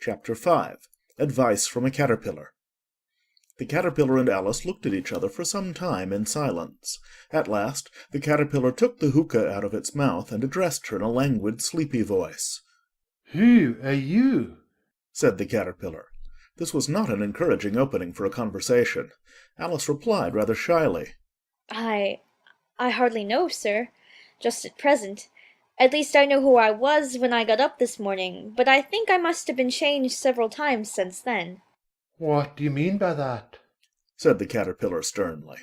Chapter 5. Advice from a Caterpillar. The caterpillar and Alice looked at each other for some time in silence. At last the caterpillar took the hookah out of its mouth and addressed her in a languid, sleepy voice. "Who are you?" said the caterpillar. This was not an encouraging opening for a conversation. Alice replied rather shyly. I hardly know, sir, just at present. At least I know who I was when I got up this morning, but I think I must have been changed several times since then. "What do you mean by that?" said the caterpillar sternly.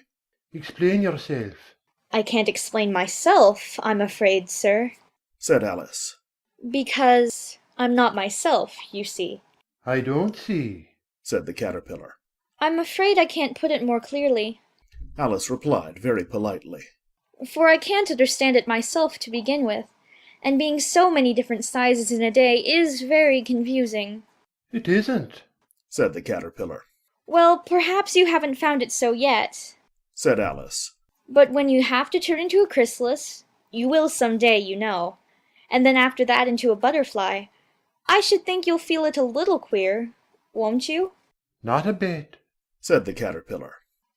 "Explain yourself." I can't explain myself, I'm afraid, sir, said Alice. because I'm not myself, you see. "I don't see," said the caterpillar. I'm afraid I can't put it more clearly, Alice replied very politely. for I can't understand it myself to begin with, and being so many different sizes in a day is very confusing. "It isn't," said the caterpillar. Well, perhaps you haven't found it so yet, said Alice. but when you have to turn into a chrysalis, you will some day, you know, and then after that into a butterfly, I should think you'll feel it a little queer, won't you? "Not a bit," said the caterpillar.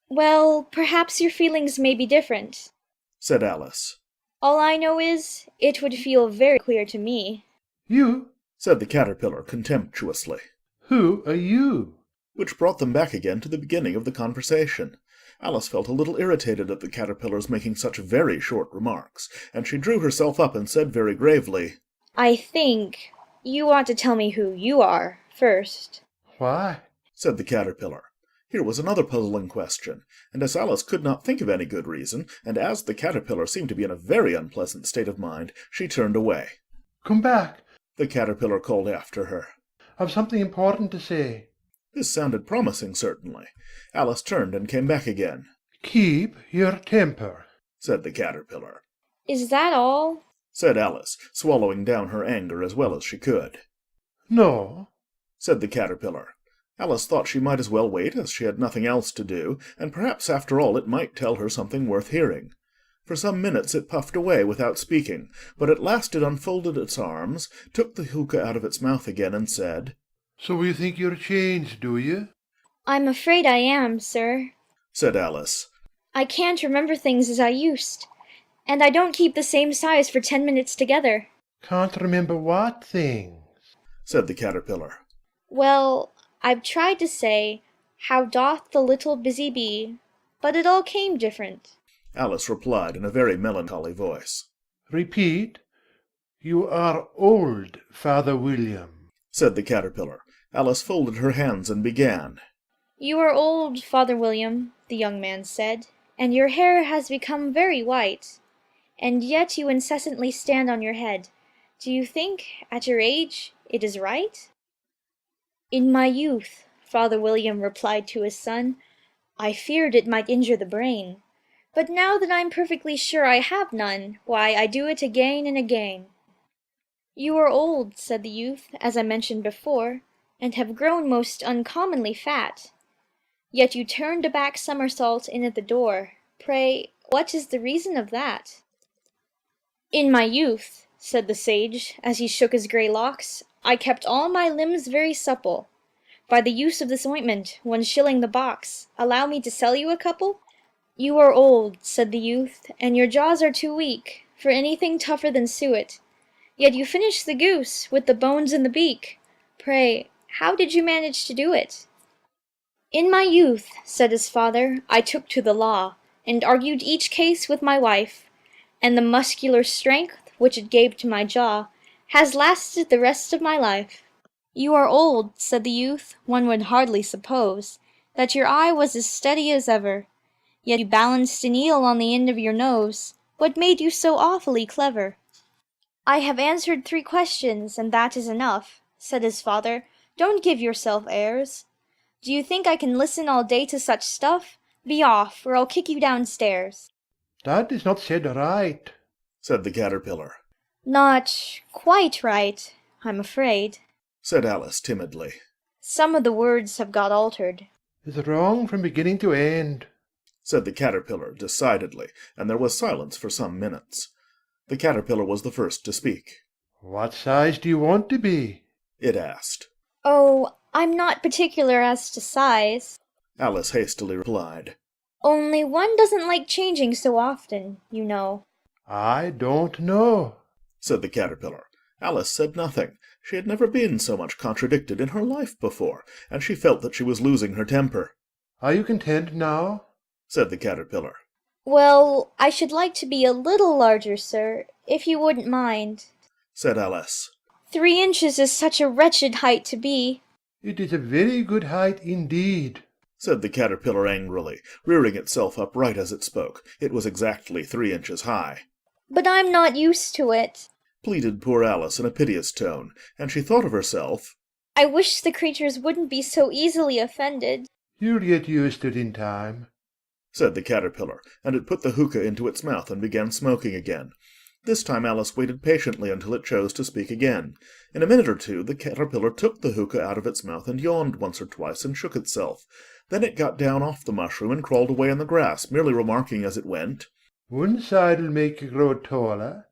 Well, perhaps your feelings may be different. Said Alice. All I know is, it would feel very queer to me. "You? Said the caterpillar contemptuously. Who are you?" Which brought them back again to the beginning of the conversation. Alice felt a little irritated at the caterpillar's making such very short remarks, and she drew herself up and said very gravely, I think you ought to tell me who you are first. "Why?" said the caterpillar. Here was another puzzling question, and as Alice could not think of any good reason, and as the caterpillar seemed to be in a very unpleasant state of mind, she turned away. "Come back," the caterpillar called after her. "I've something important to say." This sounded promising, certainly. Alice turned and came back again. "Keep your temper," said the caterpillar. Is that all? Said Alice, swallowing down her anger as well as she could. "No," said the caterpillar. Alice thought she might as well wait, as she had nothing else to do, and perhaps after all it might tell her something worth hearing. For some minutes it puffed away without speaking, but at last it unfolded its arms, took the hookah out of its mouth again, and said, "So you think you're changed, do you?" I'm afraid I am, sir. said Alice. I can't remember things as I used, and I don't keep the same size for 10 minutes together. "Can't remember what things?" said the caterpillar. Well, I've tried to say, how doth the little busy bee, but it all came different. Alice replied in a very melancholy voice. "Repeat. You are old, Father William," said the caterpillar. Alice folded her hands and began. You are old, Father William, the young man said, and your hair has become very white, and yet you incessantly stand on your head. Do you think, at your age, it is right? In my youth, Father William replied to his son, I feared it might injure the brain, but now that I'm perfectly sure I have none, why, I do it again and again. You are old, said the youth, as I mentioned before, and have grown most uncommonly fat. Yet you turned a back somersault in at the door. Pray, what is the reason of that? In my youth, said the sage, as he shook his grey locks, I kept all my limbs very supple. By the use of this ointment, 1 shilling the box, allow me to sell you a couple? You are old, said the youth, and your jaws are too weak for anything tougher than suet. Yet you finished the goose with the bones in the beak. Pray, how did you manage to do it? In my youth, said his father, I took to the law, and argued each case with my wife, and the muscular strength which it gave to my jaw has lasted the rest of my life. You are old, said the youth, one would hardly suppose that your eye was as steady as ever, yet you balanced an eel on the end of your nose. What made you so awfully clever? I have answered 3 questions, and that is enough, said his father. Don't give yourself airs. Do you think I can listen all day to such stuff? Be off, or I'll kick you downstairs. "That is not said right," said the caterpillar. Not quite right, I'm afraid, said Alice timidly. Some of the words have got altered. "It's wrong from beginning to end," said the caterpillar decidedly, and there was silence for some minutes. The caterpillar was the first to speak. "What size do you want to be?" It asked. Oh, I'm not particular as to size. Alice hastily replied. Only one doesn't like changing so often, you know. I don't know, Said the caterpillar. Alice said nothing. She had never been so much contradicted in her life before, and she felt that she was losing her temper. Are you content now? Said the caterpillar. Well, I should like to be a little larger, sir, if you wouldn't mind. Said Alice. 3 inches is such a wretched height to be. It is a very good height indeed. Said the caterpillar angrily, rearing itself upright as it spoke. It was exactly 3 inches high. But I'm not used to it. Pleaded poor Alice in a piteous tone, and she thought of herself. I wish the creatures wouldn't be so easily offended. You'll get used to it in time. Said the caterpillar, and it put the hookah into its mouth and began smoking again. This time Alice waited patiently until it chose to speak again. In a minute or two the caterpillar took the hookah out of its mouth and yawned once or twice and shook itself. Then it got down off the mushroom and crawled away in the grass, merely remarking as it went, One side will make you grow taller,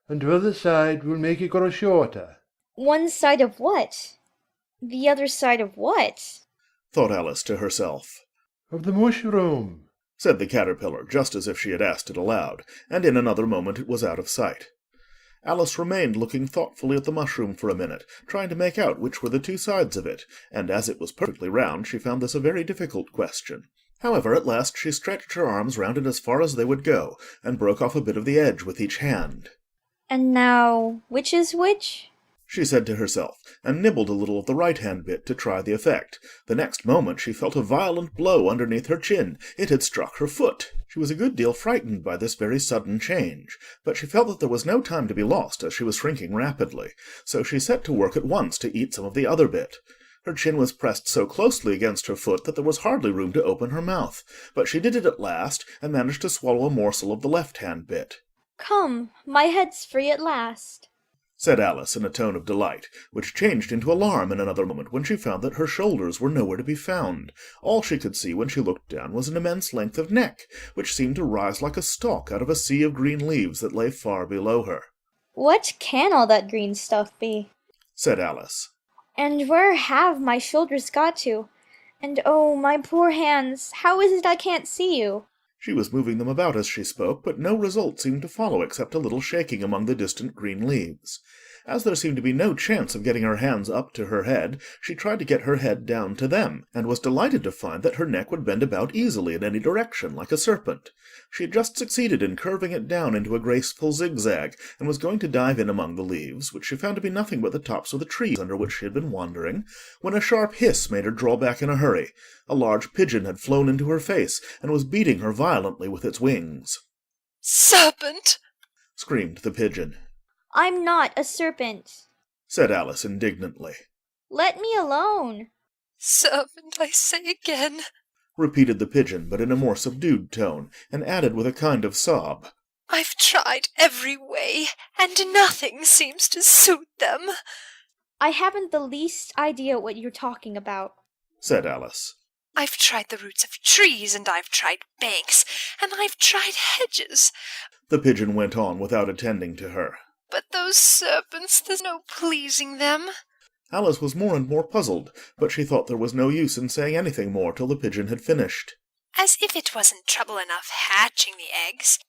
and the other side will make you grow shorter. One side of what? The other side of what? thought Alice to herself. Of the mushroom. Said the caterpillar, just as if she had asked it aloud, and in another moment it was out of sight. Alice remained looking thoughtfully at the mushroom for a minute, trying to make out which were the two sides of it, and as it was perfectly round, she found this a very difficult question. However, at last she stretched her arms round it as far as they would go, and broke off a bit of the edge with each hand. And now, which is which? She said to herself, and nibbled a little of the right-hand bit to try the effect. The next moment she felt a violent blow underneath her chin. It had struck her foot. She was a good deal frightened by this very sudden change, but she felt that there was no time to be lost, as she was shrinking rapidly, so she set to work at once to eat some of the other bit. Her chin was pressed so closely against her foot that there was hardly room to open her mouth, but she did it at last, and managed to swallow a morsel of the left-hand bit. Come, my head's free at last. Said Alice in a tone of delight, which changed into alarm in another moment when she found that her shoulders were nowhere to be found. All she could see when she looked down was an immense length of neck, which seemed to rise like a stalk out of a sea of green leaves that lay far below her. What can all that green stuff be? Said Alice. And where have my shoulders got to? And oh, my poor hands, how is it I can't see you? She was moving them about as she spoke, but no result seemed to follow except a little shaking among the distant green leaves. As there seemed to be no chance of getting her hands up to her head, she tried to get her head down to them, and was delighted to find that her neck would bend about easily in any direction, like a serpent. She had just succeeded in curving it down into a graceful zigzag, and was going to dive in among the leaves, which she found to be nothing but the tops of the trees under which she had been wandering, when a sharp hiss made her draw back in a hurry. A large pigeon had flown into her face, and was beating her violently with its wings. "Serpent!" screamed the pigeon. I'm not a serpent. Said Alice indignantly. Let me alone. "Serpent, I say again." Repeated the pigeon, but in a more subdued tone, and added with a kind of sob, "I've tried every way, and nothing seems to suit them." I haven't the least idea what you're talking about. Said Alice. "I've tried the roots of trees, and I've tried banks, and I've tried hedges, The pigeon went on without attending to her. but those serpents, there's no pleasing them." Alice was more and more puzzled, but she thought there was no use in saying anything more till the pigeon had finished. "As if it wasn't trouble enough hatching the eggs.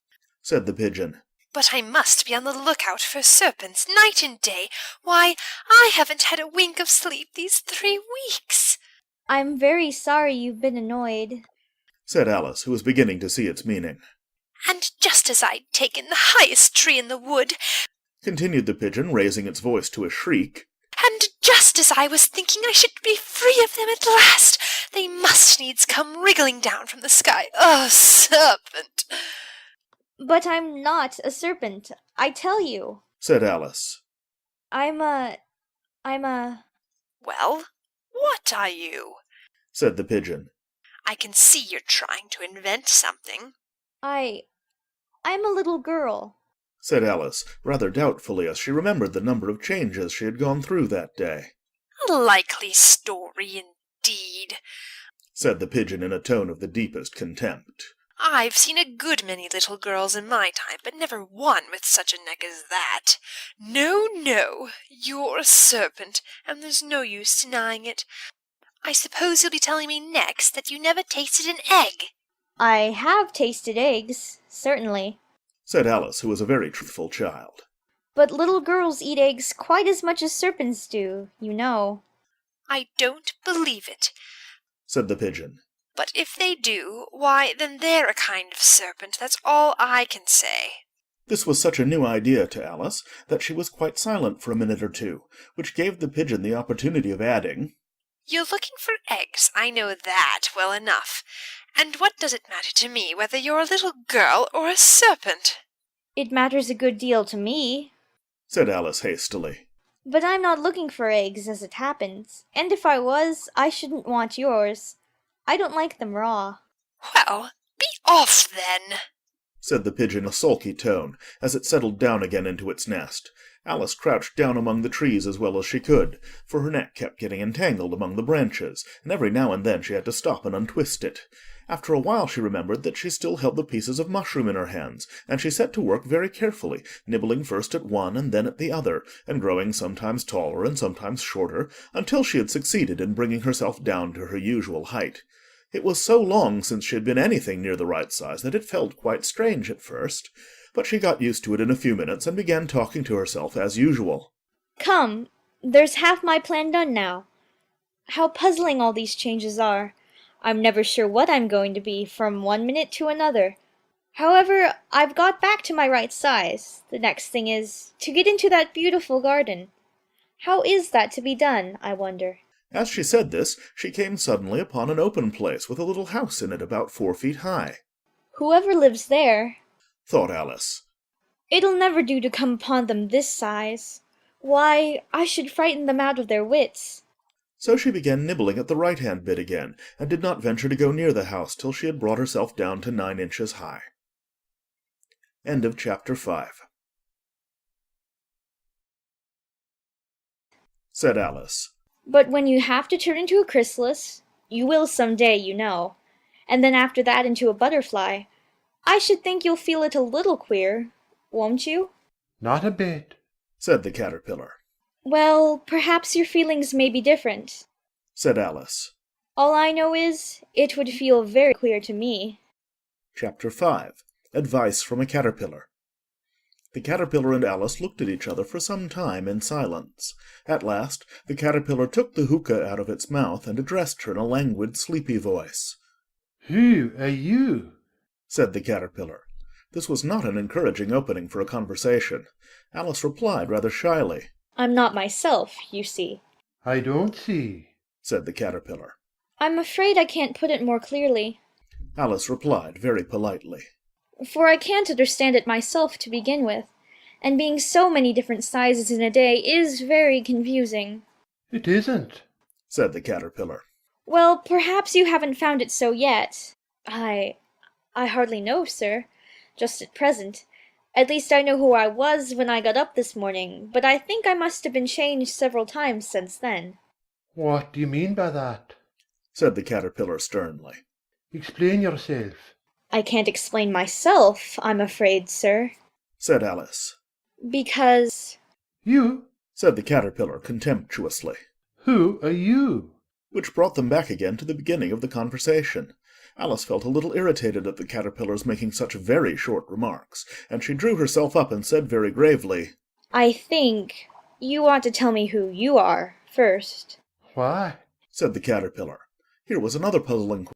Said the pigeon. But I must be on the lookout for serpents night and day. Why, I haven't had a wink of sleep these 3 weeks." I'm very sorry you've been annoyed. Said Alice, who was beginning to see its meaning. "And just as I'd taken the highest tree in the wood, Continued the pigeon, raising its voice to a shriek. and just as I was thinking I should be free of them at last, they must needs come wriggling down from the sky. Oh, serpent!" But I'm not a serpent, I tell you. Said Alice. I'm a... "Well, what are you?" Said the pigeon. "I can see you're trying to invent something." I'm a little girl. Said Alice, rather doubtfully, as she remembered the number of changes she had gone through that day. "A likely story indeed." Said the pigeon in a tone of the deepest contempt. I've seen a good many little girls in my time, but never one with such a neck as that. No, no, you're a serpent, and there's no use denying it. I suppose you'll be telling me next that you never tasted an egg. I have tasted eggs, certainly. said Alice, who was a very truthful child. But little girls eat eggs quite as much as serpents do, you know. I don't believe it. Said the pigeon. But if they do, why, then they're a kind of serpent, that's all I can say. This was such a new idea to Alice that she was quite silent for a minute or two, which gave the pigeon the opportunity of adding, You're looking for eggs, I know that well enough. And what does it matter to me whether you're a little girl or a serpent? It matters a good deal to me. said Alice hastily. But I'm not looking for eggs, as it happens. And if I was, I shouldn't want yours. I don't like them raw. Well, be off then, said the pigeon in a sulky tone, as it settled down again into its nest. Alice crouched down among the trees as well as she could, for her neck kept getting entangled among the branches, and every now and then she had to stop and untwist it. After a while she remembered that she still held the pieces of mushroom in her hands, and she set to work very carefully, nibbling first at one and then at the other, and growing sometimes taller and sometimes shorter, until she had succeeded in bringing herself down to her usual height. It was so long since she had been anything near the right size that it felt quite strange at first, but she got used to it in a few minutes and began talking to herself as usual. Come, there's half my plan done now. How puzzling all these changes are. I'm never sure what I'm going to be from one minute to another. However, I've got back to my right size. The next thing is to get into that beautiful garden. How is that to be done, I wonder? As she said this, she came suddenly upon an open place with a little house in it about 4 feet high. Whoever lives there, thought Alice. It'll never do to come upon them this size. Why, I should frighten them out of their wits. So she began nibbling at the right-hand bit again, and did not venture to go near the house till she had brought herself down to 9 inches high. End of chapter 5. Said Alice. But when you have to turn into a chrysalis, you will some day, you know, and then after that into a butterfly, I should think you'll feel it a little queer, won't you? Not a bit, said the caterpillar. Well, perhaps your feelings may be different, said Alice. All I know is, it would feel very queer to me. Chapter 5. Advice from a Caterpillar. The caterpillar and Alice looked at each other for some time in silence. At last, the caterpillar took the hookah out of its mouth and addressed her in a languid, sleepy voice. Who are you? said the caterpillar. This was not an encouraging opening for a conversation. Alice replied rather shyly. I'm not myself, you see, I don't see, said the caterpillar. I'm afraid I can't put it more clearly, Alice replied very politely. For I can't understand it myself to begin with, and being so many different sizes in a day is very confusing. It isn't, said the caterpillar. Well, perhaps you haven't found it so yet. I hardly know, sir, just at present. At least I know who I was when I got up this morning, but I think I must have been changed several times since then. What do you mean by that? said the caterpillar sternly. Explain yourself. I can't explain myself, I'm afraid, sir. said Alice. Because... You? said the caterpillar contemptuously. Who are you? Which brought them back again to the beginning of the conversation. Alice felt a little irritated at the caterpillar's making such very short remarks, and she drew herself up and said very gravely, I think you ought to tell me who you are first. Why? said the caterpillar. Here was another puzzling